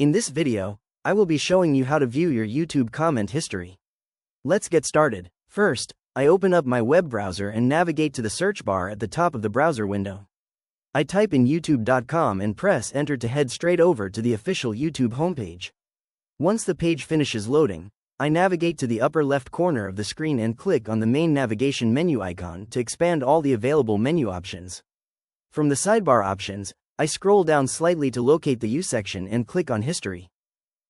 In this video, I will be showing you how to view your YouTube comment history. Let's get started. First, I open up my web browser and navigate to the search bar at the top of the browser window. I type in youtube.com and press enter to head straight over to the official YouTube homepage. Once the page finishes loading, I navigate to the upper left corner of the screen and click on the main navigation menu icon to expand all the available menu options. From the sidebar options, I scroll down slightly to locate the U section and click on History.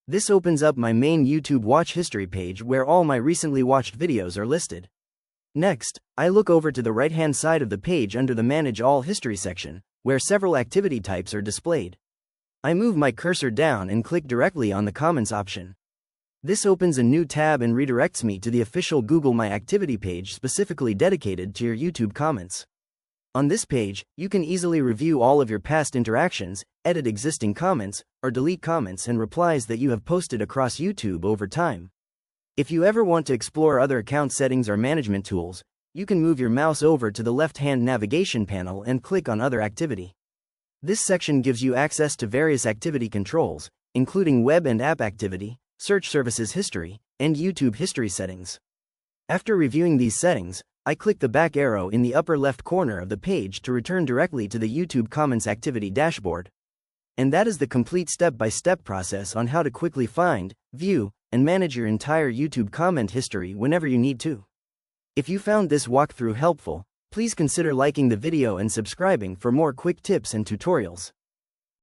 This opens up my main YouTube Watch History page where all my recently watched videos are listed. Next, I look over to the right-hand side of the page under the Manage All History section, where several activity types are displayed. I move my cursor down and click directly on the Comments option. This opens a new tab and redirects me to the official Google My Activity page specifically dedicated to your YouTube comments. On this page, you can easily review all of your past interactions, edit existing comments, or delete comments and replies that you have posted across YouTube over time. If you ever want to explore other account settings or management tools, you can move your mouse over to the left-hand navigation panel and click on Other Activity. This section gives you access to various activity controls, including web and app activity, search services history, and YouTube history settings. After reviewing these settings, I click the back arrow in the upper left corner of the page to return directly to the YouTube Comments Activity dashboard. And that is the complete step-by-step process on how to quickly find, view, and manage your entire YouTube comment history whenever you need to. If you found this walkthrough helpful, please consider liking the video and subscribing for more quick tips and tutorials.